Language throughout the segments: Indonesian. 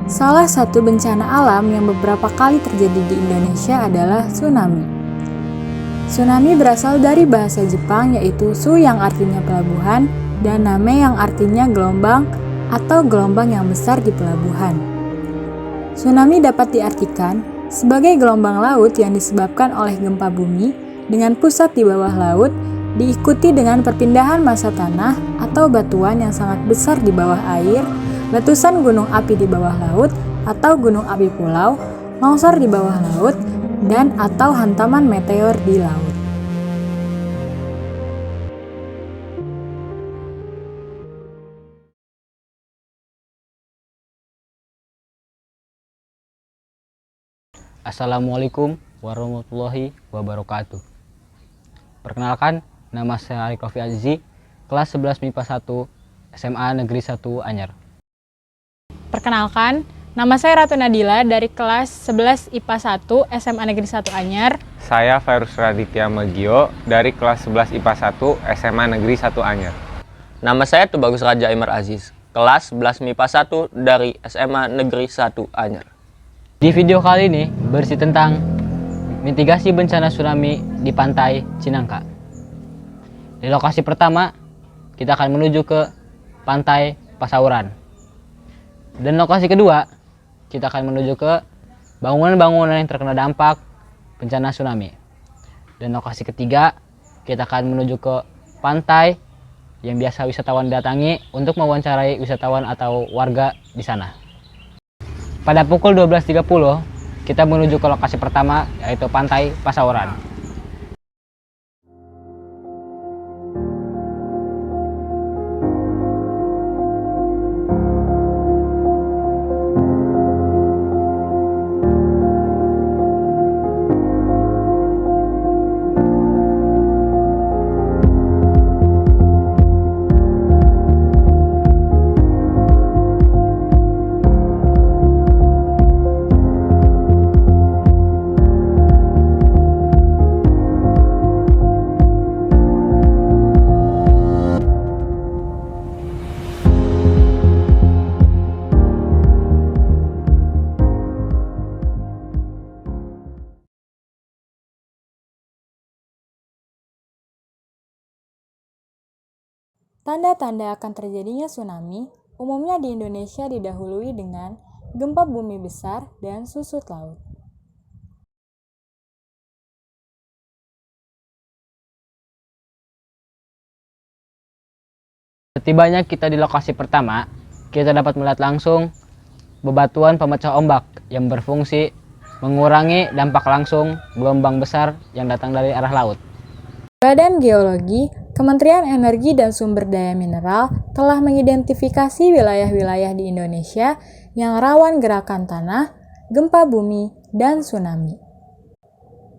Salah satu bencana alam yang beberapa kali terjadi di Indonesia adalah tsunami. Tsunami berasal dari bahasa Jepang yaitu su yang artinya pelabuhan dan name yang artinya gelombang atau gelombang yang besar di pelabuhan. Tsunami dapat diartikan sebagai gelombang laut yang disebabkan oleh gempa bumi dengan pusat di bawah laut diikuti dengan perpindahan massa tanah atau batuan yang sangat besar di bawah air, letusan gunung api di bawah laut atau gunung api pulau, longsor di bawah laut, dan atau hantaman meteor di laut. Assalamualaikum warahmatullahi wabarakatuh. Perkenalkan, nama saya Arif Rofi Azizi, kelas 11 MIPA 1 SMA Negeri 1 Anyar. Perkenalkan, nama saya Ratu Nadila dari kelas 11 IPA 1 SMA Negeri 1 Anyar. Saya Fairuz Raditya Megio dari kelas 11 IPA 1 SMA Negeri 1 Anyar. Nama saya Tubagus Raja Imar Aziz, kelas 11 MIPA 1 dari SMA Negeri 1 Anyar. Di video kali ini berisi tentang mitigasi bencana tsunami di pantai Cinangka. Di lokasi pertama, kita akan menuju ke pantai Pasauran. Dan lokasi kedua, kita akan menuju ke bangunan-bangunan yang terkena dampak bencana tsunami. Dan lokasi ketiga, kita akan menuju ke pantai yang biasa wisatawan datangi untuk mewawancarai wisatawan atau warga di sana. Pada pukul 12.30, kita menuju ke lokasi pertama, yaitu Pantai Pasauran. Tanda-tanda akan terjadinya tsunami umumnya di Indonesia didahului dengan gempa bumi besar dan susut laut. Setibanya kita di lokasi pertama, kita dapat melihat langsung bebatuan pemecah ombak yang berfungsi mengurangi dampak langsung gelombang besar yang datang dari arah laut. Badan Geologi, Kementerian Energi dan Sumber Daya Mineral telah mengidentifikasi wilayah-wilayah di Indonesia yang rawan gerakan tanah, gempa bumi, dan tsunami.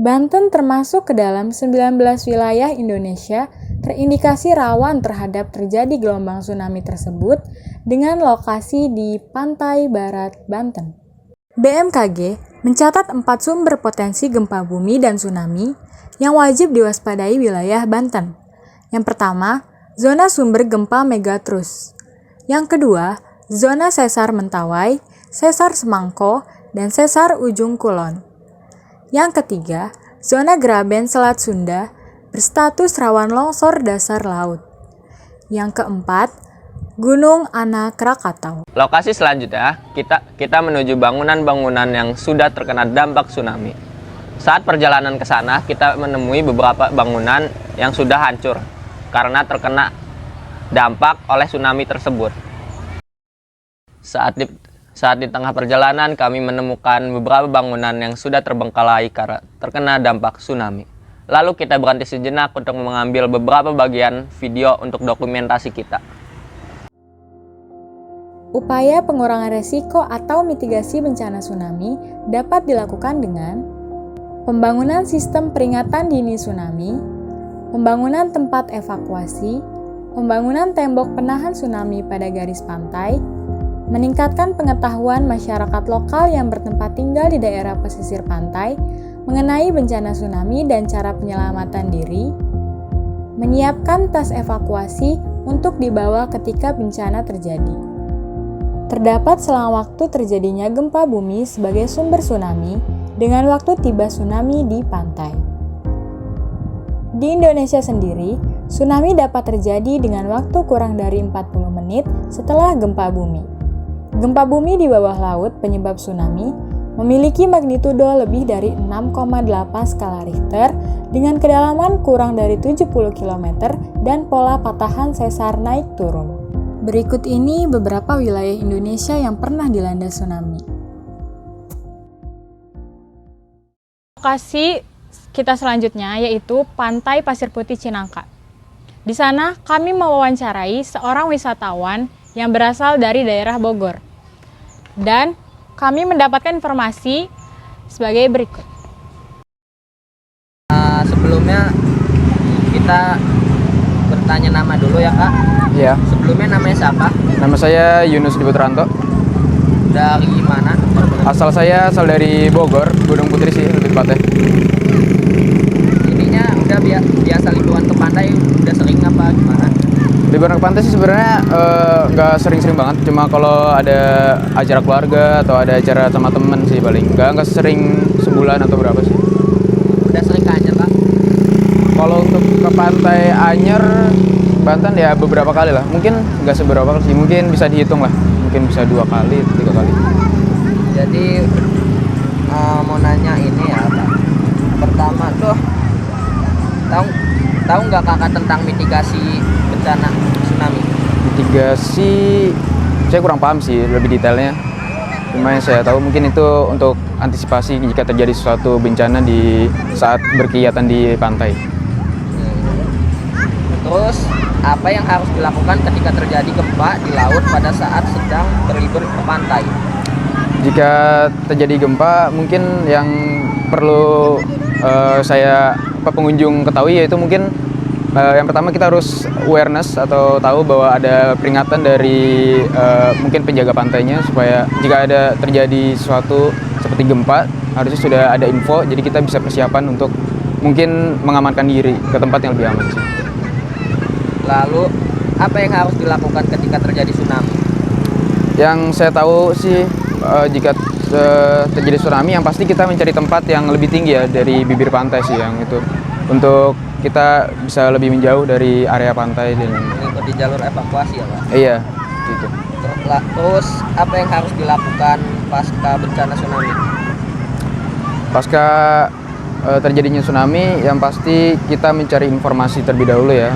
Banten termasuk ke dalam 19 wilayah Indonesia terindikasi rawan terhadap terjadi gelombang tsunami tersebut dengan lokasi di pantai barat Banten. BMKG mencatat 4 sumber potensi gempa bumi dan tsunami yang wajib diwaspadai wilayah Banten. Yang pertama, zona sumber gempa Megatrus. Yang kedua, zona sesar Mentawai, sesar Semangko, dan sesar Ujung Kulon. Yang ketiga, zona Graben Selat Sunda berstatus rawan longsor dasar laut. Yang keempat, Gunung Anak Krakatau. Lokasi selanjutnya, kita menuju bangunan-bangunan yang sudah terkena dampak tsunami. Saat perjalanan ke sana, kita menemui beberapa bangunan yang sudah hancur karena terkena dampak oleh tsunami tersebut. Saat di tengah perjalanan, kami menemukan beberapa bangunan yang sudah terbengkalai karena terkena dampak tsunami. Lalu kita berhenti sejenak untuk mengambil beberapa bagian video untuk dokumentasi kita. Upaya pengurangan resiko atau mitigasi bencana tsunami dapat dilakukan dengan pembangunan sistem peringatan dini tsunami, pembangunan tempat evakuasi, pembangunan tembok penahan tsunami pada garis pantai, meningkatkan pengetahuan masyarakat lokal yang bertempat tinggal di daerah pesisir pantai mengenai bencana tsunami dan cara penyelamatan diri, menyiapkan tas evakuasi untuk dibawa ketika bencana terjadi. Terdapat selang waktu terjadinya gempa bumi sebagai sumber tsunami dengan waktu tiba tsunami di pantai. Di Indonesia sendiri, tsunami dapat terjadi dengan waktu kurang dari 40 menit setelah gempa bumi. Gempa bumi di bawah laut penyebab tsunami memiliki magnitudo lebih dari 6,8 skala Richter dengan kedalaman kurang dari 70 km dan pola patahan sesar naik turun. Berikut ini beberapa wilayah Indonesia yang pernah dilanda tsunami. Lokasi kita selanjutnya yaitu Pantai Pasir Putih Cinangka. Di sana kami mewawancarai seorang wisatawan yang berasal dari daerah Bogor. Dan kami mendapatkan informasi sebagai berikut. Sebelumnya kita bertanya nama dulu ya Kak. Iya, Sebelumnya namanya siapa? nama saya Yunus Diputranto. Dari mana? Asal saya dari Bogor, Gunung Putri sih lebih tepatnya. Ininya udah biasa liburan ke pantai, udah sering apa gimana? Liburan ke pantai sih sebenarnya nggak sering-sering banget. Cuma kalau ada acara keluarga atau ada acara sama temen sih paling. Nggak sering sebulan atau berapa sih. Udah sering ke Anyer Kak? Kalau untuk ke pantai Anyer, Banten ya beberapa kali lah. Mungkin nggak seberapa kali sih. Mungkin bisa dihitung lah. Mungkin bisa 2 kali, 3 kali. Jadi mau nanya ini ya Kak. Pertama tuh tahu nggak Kakak tentang mitigasi bencana tsunami? Mitigasi, saya kurang paham sih lebih detailnya. Cuma yang saya tahu mungkin itu untuk antisipasi jika terjadi suatu bencana di saat berkegiatan di pantai. Terus apa yang harus dilakukan ketika terjadi gempa di laut pada saat sedang berlibur ke pantai? Jika terjadi gempa, mungkin yang perlu pengunjung ketahui yaitu mungkin yang pertama kita harus awareness atau tahu bahwa ada peringatan dari mungkin penjaga pantainya supaya jika ada terjadi sesuatu seperti gempa harusnya sudah ada info, jadi kita bisa persiapan untuk mungkin mengamankan diri ke tempat yang lebih aman sih. Lalu apa yang harus dilakukan ketika terjadi tsunami? Yang saya tahu sih jika terjadi tsunami yang pasti kita mencari tempat yang lebih tinggi ya dari bibir pantai sih yang itu untuk kita bisa lebih menjauh dari area pantai dan Mengikuti jalur evakuasi ya Pak? iya gitu. Terus apa yang harus dilakukan pasca bencana tsunami? Pasca terjadinya tsunami yang pasti kita mencari informasi terlebih dahulu ya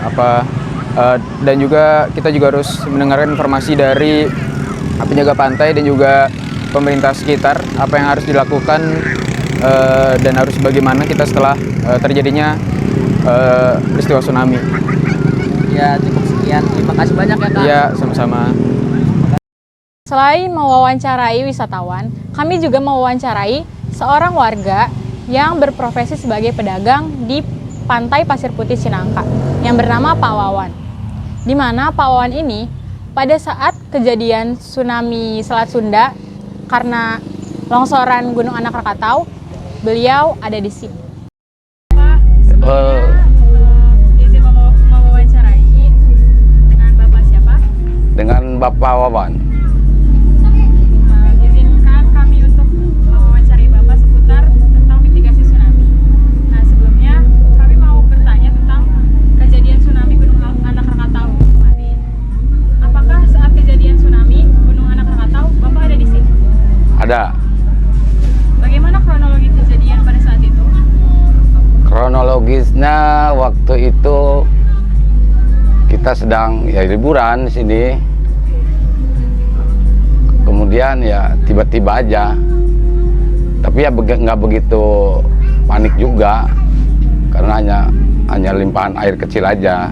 dan juga kita juga harus mendengarkan informasi dari penjaga pantai dan juga pemerintah sekitar apa yang harus dilakukan dan harus bagaimana kita setelah terjadinya peristiwa tsunami. Ya cukup sekian, terima kasih banyak ya Kak. Iya, sama-sama. Selain mewawancarai wisatawan, kami juga mewawancarai seorang warga yang berprofesi sebagai pedagang di Pantai Pasir Putih Cinangka yang bernama Pak Wawan. Di mana Pak Wawan ini pada saat kejadian tsunami Selat Sunda karena longsoran Gunung Anak Rakatau, beliau ada di sini. Pak, izin mewawancarai dengan Bapak siapa? Dengan Bapak Wawan. Izinkan kami untuk mewawancarai Bapak seputar tentang mitigasi tsunami. Nah, sebelumnya kami mau bertanya tentang kejadian tsunami Gunung Anak Rakatau kemarin. Apakah saat kejadian tsunami Gunung Anak Rakatau Bapak ada di sini? Ada. Bagaimana kronologi kejadian pada saat itu? Kronologisnya waktu itu kita sedang ya liburan di sini. Kemudian ya tiba-tiba aja. Tapi ya nggak begitu panik juga karena hanya limpahan air kecil aja.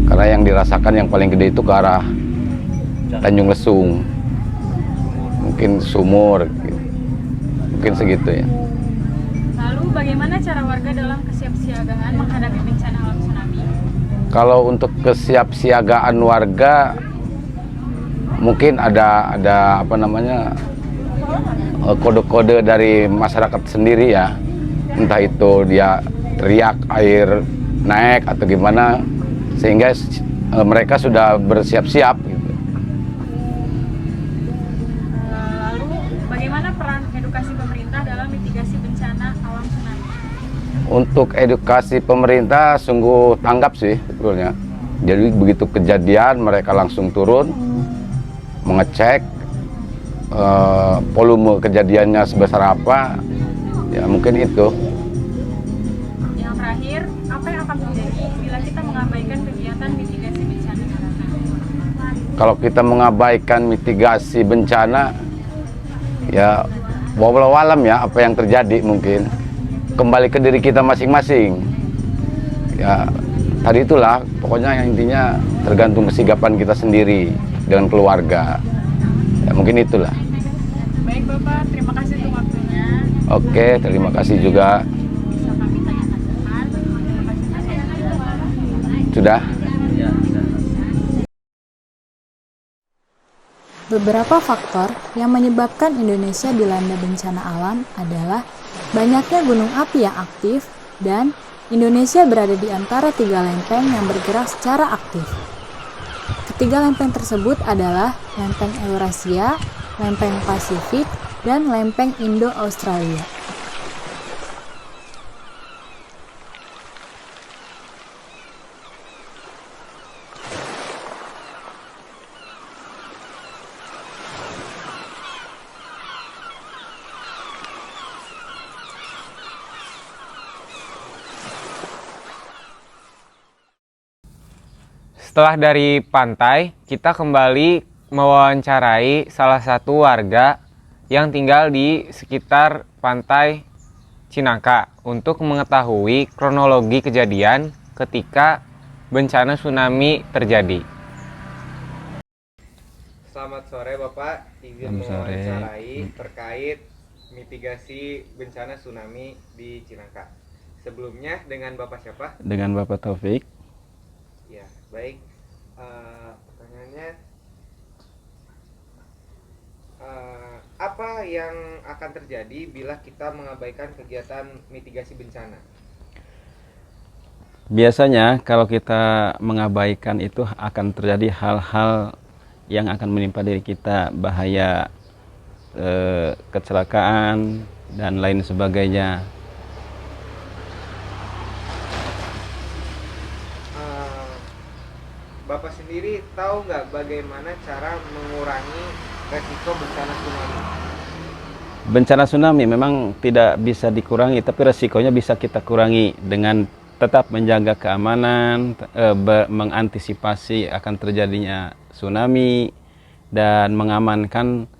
Karena yang dirasakan yang paling gede itu ke arah Tanjung Lesung. Mungkin sumur gitu. Mungkin segitu ya. Lalu bagaimana cara warga dalam kesiapsiagaan menghadapi bencana alam tsunami? Kalau untuk kesiapsiagaan warga mungkin ada apa namanya kode-kode dari masyarakat sendiri ya, entah itu dia teriak air naik atau gimana sehingga mereka sudah bersiap-siap gitu. Untuk edukasi pemerintah sungguh tanggap sih sebetulnya. Jadi begitu kejadian mereka langsung turun mengecek volume kejadiannya sebesar apa, ya mungkin itu. Yang terakhir, apa yang akan terjadi bila kita mengabaikan kegiatan mitigasi bencana? Kalau kita mengabaikan mitigasi bencana, ya wallahu alam ya apa yang terjadi mungkin kembali ke diri kita masing-masing. Ya tadi itulah pokoknya yang intinya tergantung kesigapan kita sendiri dengan keluarga. Ya mungkin itulah. Baik Bapak, terima kasih untuk waktunya. Oke, terima kasih juga. Bisa kami tanyakan depan. Terima kasih atas. Sudah. Beberapa faktor yang menyebabkan Indonesia dilanda bencana alam adalah banyaknya gunung api yang aktif dan Indonesia berada di antara 3 lempeng yang bergerak secara aktif. Ketiga lempeng tersebut adalah lempeng Eurasia, lempeng Pasifik, dan lempeng Indo-Australia. Setelah dari pantai, kita kembali mewawancarai salah satu warga yang tinggal di sekitar pantai Cinangka untuk mengetahui kronologi kejadian ketika bencana tsunami terjadi. Selamat sore Bapak, izin mewawancarai terkait mitigasi bencana tsunami di Cinangka. Sebelumnya dengan Bapak siapa? Dengan Bapak Taufik. Ya, baik. Pertanyaannya, apa yang akan terjadi bila kita mengabaikan kegiatan mitigasi bencana? Biasanya kalau kita mengabaikan itu akan terjadi hal-hal yang akan menimpa diri kita, bahaya, kecelakaan, dan lain sebagainya. Bapak sendiri tahu nggak bagaimana cara mengurangi resiko bencana tsunami? Bencana tsunami memang tidak bisa dikurangi, tapi resikonya bisa kita kurangi dengan tetap menjaga keamanan, mengantisipasi akan terjadinya tsunami, dan mengamankan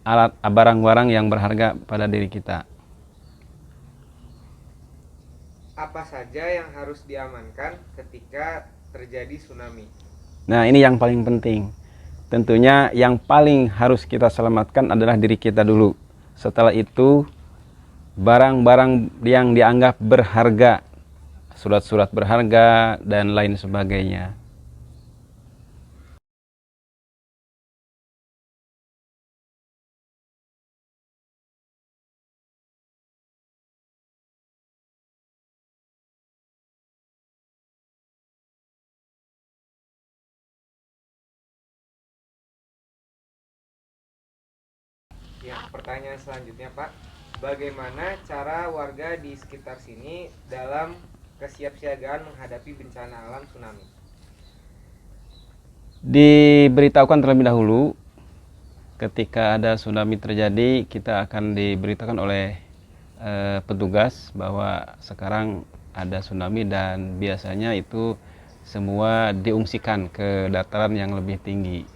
alat barang-barang yang berharga pada diri kita. Apa saja yang harus diamankan ketika terjadi tsunami? Nah, ini yang paling penting. Tentunya yang paling harus kita selamatkan adalah diri kita dulu. Setelah itu, barang-barang yang dianggap berharga, surat-surat berharga, dan lain sebagainya. Ya, pertanyaan selanjutnya Pak, bagaimana cara warga di sekitar sini dalam kesiapsiagaan menghadapi bencana alam tsunami? Diberitahukan terlebih dahulu ketika ada tsunami terjadi, kita akan diberitakan oleh petugas bahwa sekarang ada tsunami, dan biasanya itu semua diungsikan ke dataran yang lebih tinggi.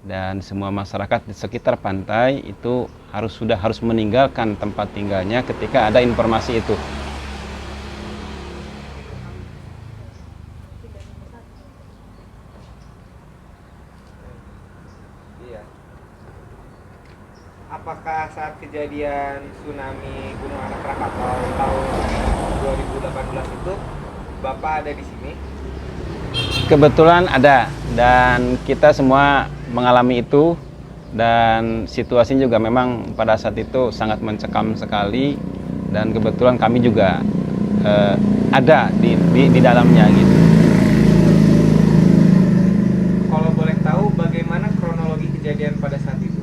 Dan semua masyarakat di sekitar pantai itu harus meninggalkan tempat tinggalnya ketika ada informasi itu. Iya. Apakah saat kejadian tsunami Gunung Anak Krakatau tahun 2018 itu Bapak ada di sini? Kebetulan ada, dan kita semua mengalami itu, dan situasi juga memang pada saat itu sangat mencekam sekali, dan kebetulan kami juga ada di dalamnya gitu. Kalau boleh tahu bagaimana kronologi kejadian pada saat itu?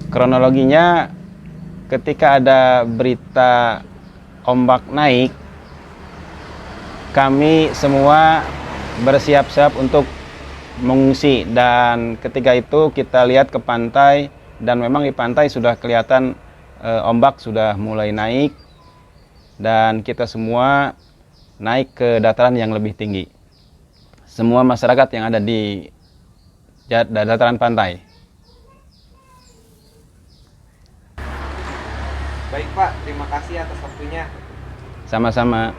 Kronologinya ketika ada berita ombak naik, kami semua bersiap-siap untuk mengungsi, dan ketika itu kita lihat ke pantai dan memang di pantai sudah kelihatan ombak sudah mulai naik dan kita semua naik ke dataran yang lebih tinggi. Semua masyarakat yang ada di dataran pantai. Baik Pak, terima kasih atas waktunya. Sama-sama.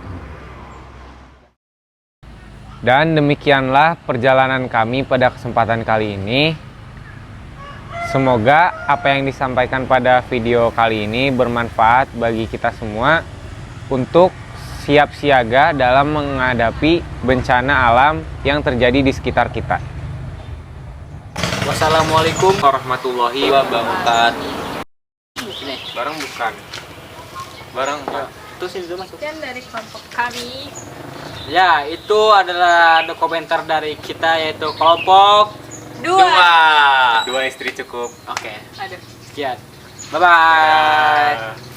Dan demikianlah perjalanan kami pada kesempatan kali ini. Semoga apa yang disampaikan pada video kali ini bermanfaat bagi kita semua untuk siap siaga dalam menghadapi bencana alam yang terjadi di sekitar kita. Wassalamualaikum warahmatullahi wabarakatuh. Barang bukan. Barang Itu sih itu masuk. Sekian dari kelompok kami. Ya, itu adalah dokumenter dari kita yaitu kelompok Dua. dua istri cukup. Oke. Aduh. Sekian. Bye bye.